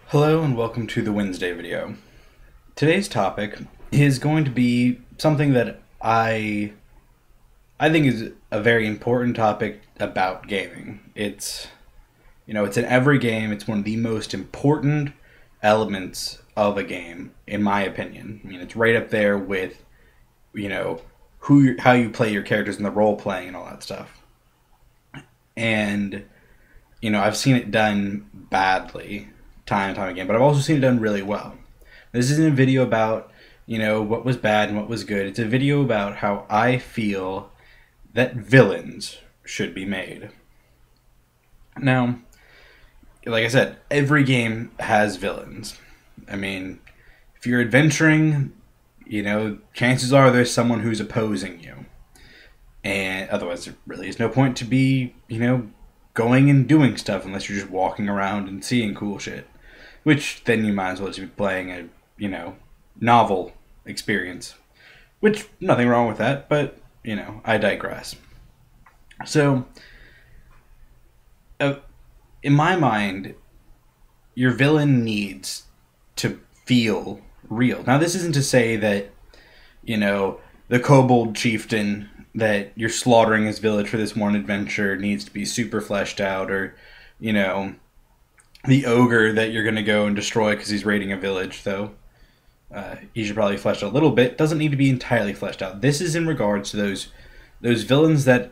Hello and welcome to the Wednesday video. Today's topic is going to be something that I think is a very important topic about gaming. It's in every game. It's one of the most important elements of a game, in my opinion. I mean, it's right up there with, you know, how you play your characters and the role playing and all that stuff. And I've seen it done badly time and time again, but I've also seen it done really well. This isn't a video about, what was bad and what was good. It's a video about how I feel that villains should be made. Now, like I said, every game has villains. I mean, if you're adventuring, chances are there's someone who's opposing you. And otherwise, there really is no point to be, going and doing stuff unless you're just walking around and seeing cool shit. Which then you might as well just be playing a, novel experience. Which, nothing wrong with that, but, I digress. So, in my mind, your villain needs to feel real. Now, this isn't to say that, the kobold chieftain that you're slaughtering his village for this one adventure needs to be super fleshed out, or, the ogre that you're going to go and destroy because he's raiding a village, though he should probably flesh out a little bit. Doesn't need to be entirely fleshed out. This is in regards to those villains that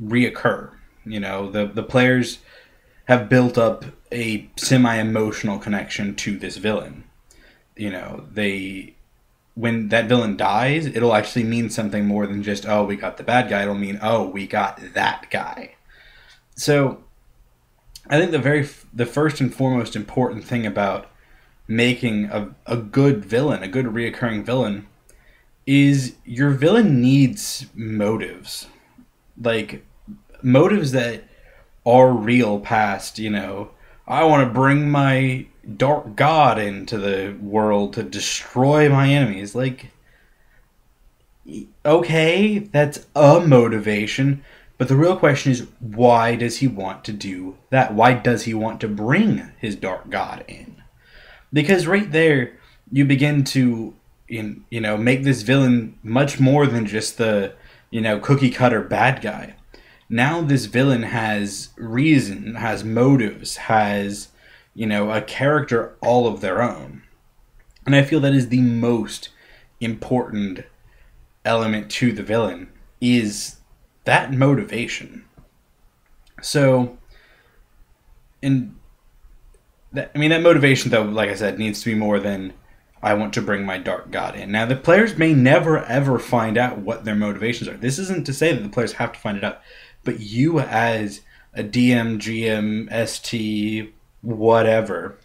reoccur. The players have built up a semi-emotional connection to this villain. When that villain dies, it'll actually mean something more than just, oh, we got the bad guy. It'll mean, oh, we got that guy. So I think the first and foremost important thing about making a good villain, a good reoccurring villain, is your villain needs motives. Like, motives that are real past, I want to bring my dark god into the world to destroy my enemies. Like, okay, that's a motivation. But the real question is, why does he want to do that? Why does he want to bring his dark god in? Because right there, you begin to, make this villain much more than just the, cookie cutter bad guy. Now this villain has reason, has motives, has, a character all of their own. And I feel that is the most important element to the villain, is that motivation. So, that motivation, though, like I said, needs to be more than, I want to bring my dark god in. Now, the players may never, ever find out what their motivations are. This isn't to say that the players have to find it out. But you, as a DM, GM, ST, whatever,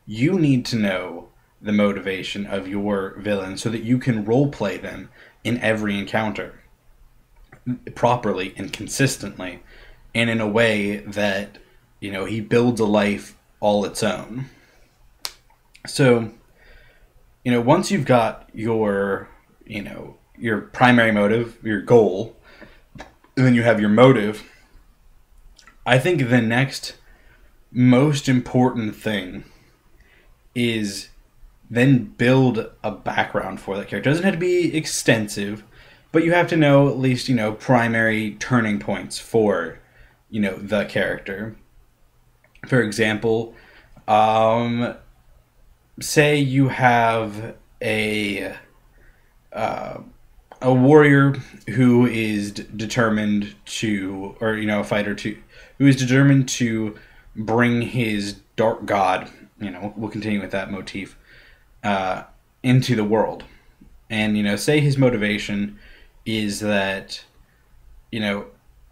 you need to know the motivation of your villain so that you can roleplay them in every encounter properly and consistently, and in a way that he builds a life all its own. So once you've got your your primary motive, your goal, and then you have your motive, I think the next most important thing is then build a background for that character. It doesn't have to be extensive, but you have to know at least, primary turning points for, the character. For example, say you have a warrior who is determined to, or, a fighter who is determined to bring his dark god, we'll continue with that motif, into the world. And, say his motivation is that,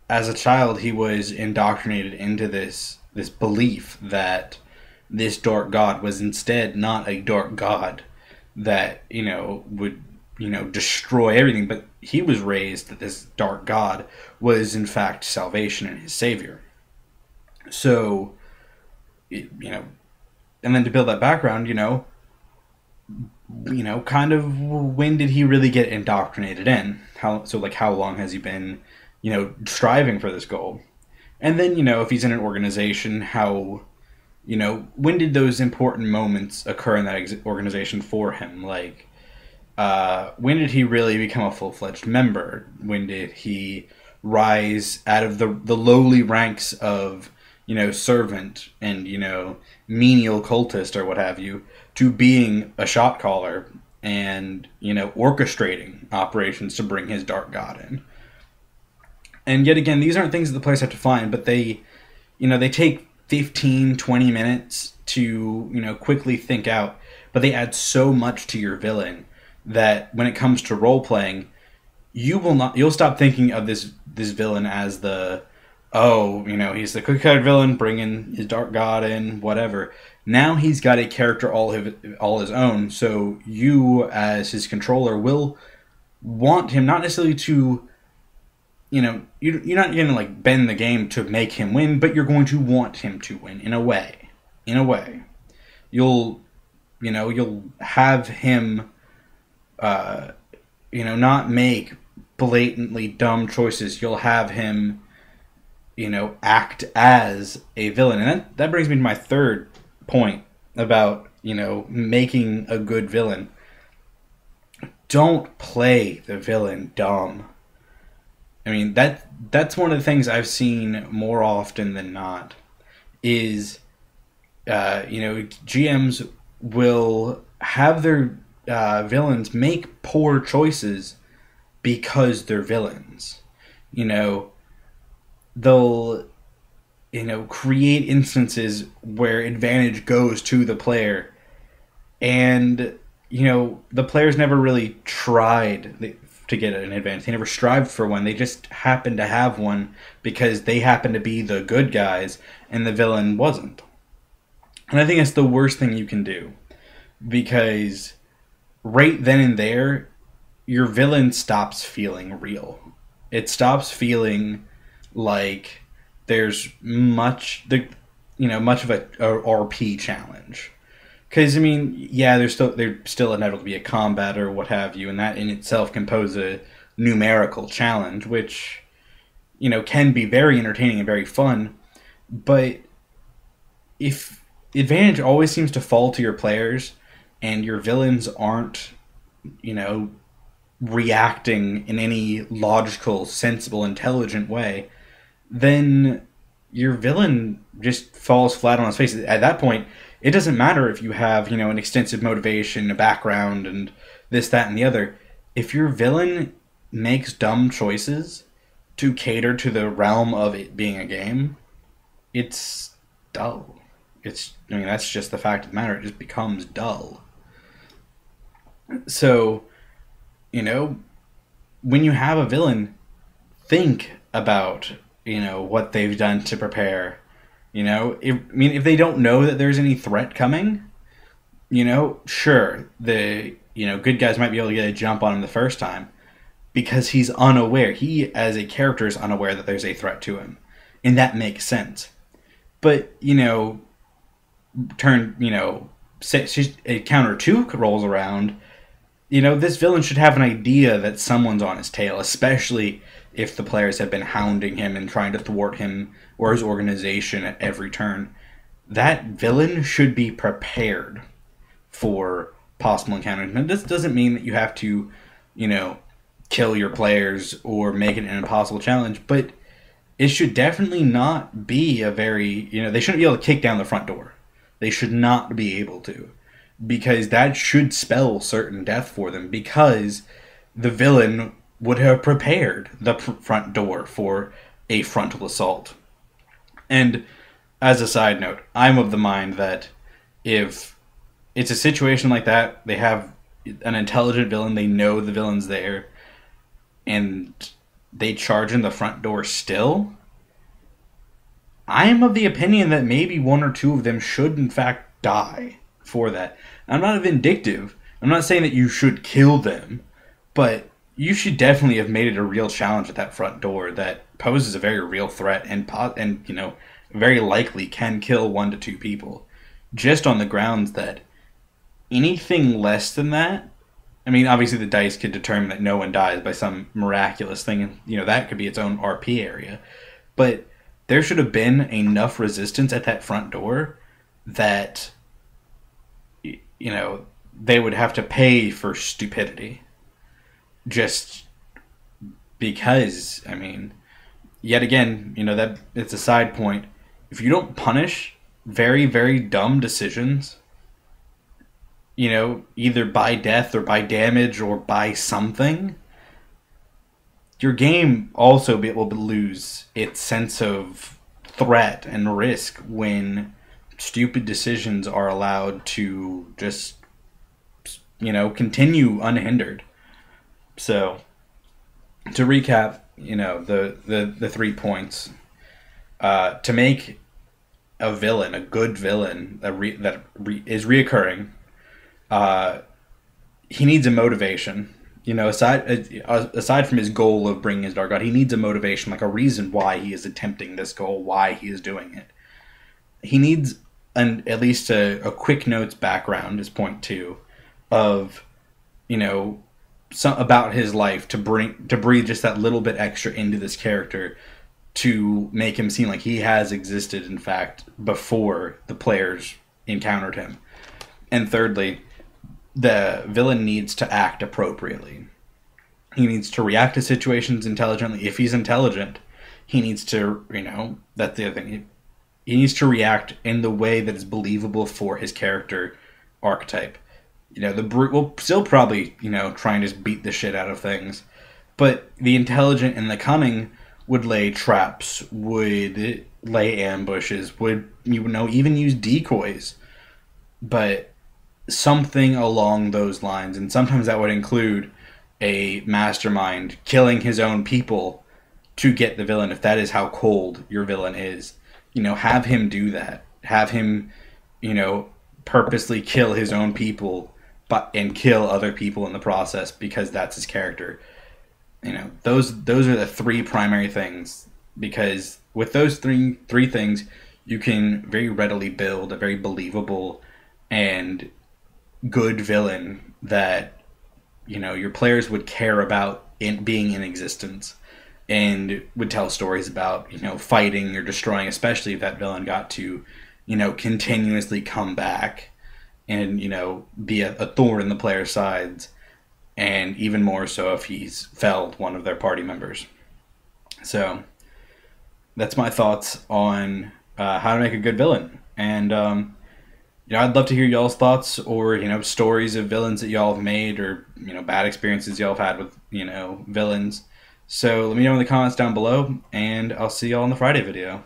as a child he was indoctrinated into this belief that this dark god was instead not a dark god that, would, destroy everything, but he was raised that this dark god was in fact salvation and his savior. So, and then to build that background, kind of when did he really get indoctrinated in? How long has he been, striving for this goal? And then, if he's in an organization, how when did those important moments occur in that organization for him? Like, when did he really become a full-fledged member? When did he rise out of the lowly ranks of, servant and, menial cultist or what have you, to being a shot caller and, orchestrating operations to bring his dark god in? And yet again, these aren't things that the players have to find, but they take 15, 20 minutes to, quickly think out, but they add so much to your villain that when it comes to role playing, you'll stop thinking of this villain as he's the cookie-cutter villain, bringing his dark god in, whatever. Now he's got a character all his own, so you, as his controller, will want him not necessarily to, you're not going to like bend the game to make him win, but you're going to want him to win in a way. You'll have him, not make blatantly dumb choices. You'll have him, act as a villain. And that brings me to my third point about, making a good villain. Don't play the villain dumb. I mean, that's one of the things I've seen more often than not is, GMs will have their villains make poor choices because they're villains. They'll, create instances where advantage goes to the player, and, the players never really tried to get an advantage. They never strived for one. They just happened to have one because they happened to be the good guys and the villain wasn't. And I think that's the worst thing you can do, because right then and there, your villain stops feeling real. It stops feeling like there's much of a RP challenge. Because, there's still inevitably be a combat or what have you, and that in itself can pose a numerical challenge, which, can be very entertaining and very fun. But if advantage always seems to fall to your players, and your villains aren't, reacting in any logical, sensible, intelligent way, then your villain just falls flat on his face. At that point, it doesn't matter if you have, an extensive motivation, a background, and this, that, and the other. If your villain makes dumb choices to cater to the realm of it being a game, it's dull. That's just the fact of the matter. It just becomes dull. So, when you have a villain, think about, what they've done to prepare. If they don't know that there's any threat coming, sure, the, good guys might be able to get a jump on him the first time because he's unaware. He, as a character, is unaware that there's a threat to him. And that makes sense. But, a counter 2 rolls around, this villain should have an idea that someone's on his tail, especially if the players have been hounding him and trying to thwart him or his organization at every turn. That villain should be prepared for possible encounters. And this doesn't mean that you have to, kill your players or make it an impossible challenge, but it should definitely not be a very, they shouldn't be able to kick down the front door. They should not be able to, because that should spell certain death for them, because the villain would have prepared the front door for a frontal assault. And as a side note, I'm of the mind that if it's a situation like that, they have an intelligent villain, they know the villain's there, and they charge in the front door still, I am of the opinion that maybe one or two of them should in fact die for that. I'm not vindictive. I'm not saying that you should kill them, but you should definitely have made it a real challenge at that front door that poses a very real threat and very likely can kill 1 to 2 people, just on the grounds that anything less than that, obviously the dice could determine that no one dies by some miraculous thing, and that could be its own RP area, but there should have been enough resistance at that front door that, you know, they would have to pay for stupidity. Just because, I mean, yet again, that it's a side point. If you don't punish very, very dumb decisions, either by death or by damage or by something, your game also will lose its sense of threat and risk when stupid decisions are allowed to just, continue unhindered. So, to recap, the 3 points, to make a good villain that is reoccurring, he needs a motivation. Aside from his goal of bringing his dark god, he needs a motivation, like a reason why he is attempting this goal, why he is doing it. He needs at least a quick notes background, is point two, of about his life to breathe just that little bit extra into this character to make him seem like he has existed, in fact, before the players encountered him. And thirdly, the villain needs to act appropriately. He needs to react to situations intelligently. If he's intelligent, he needs to, that's the other thing. He needs to react in the way that is believable for his character archetype. The brute will still probably, try and just beat the shit out of things. But the intelligent and the cunning would lay traps, would lay ambushes, would, even use decoys. But something along those lines. And sometimes that would include a mastermind killing his own people to get the villain, if that is how cold your villain is. Have him do that. Have him, purposely kill his own people and kill other people in the process because that's his character. Those are the three primary things, because with those three things, you can very readily build a very believable and good villain that your players would care about being in existence and would tell stories about fighting or destroying, especially if that villain got to continuously come back and be a thorn in the player's sides, and even more so if he's felled one of their party members. So that's my thoughts on how to make a good villain. And I'd love to hear y'all's thoughts, or stories of villains that y'all have made, or bad experiences y'all have had with villains. So let me know in the comments down below, and I'll see y'all in the Friday video.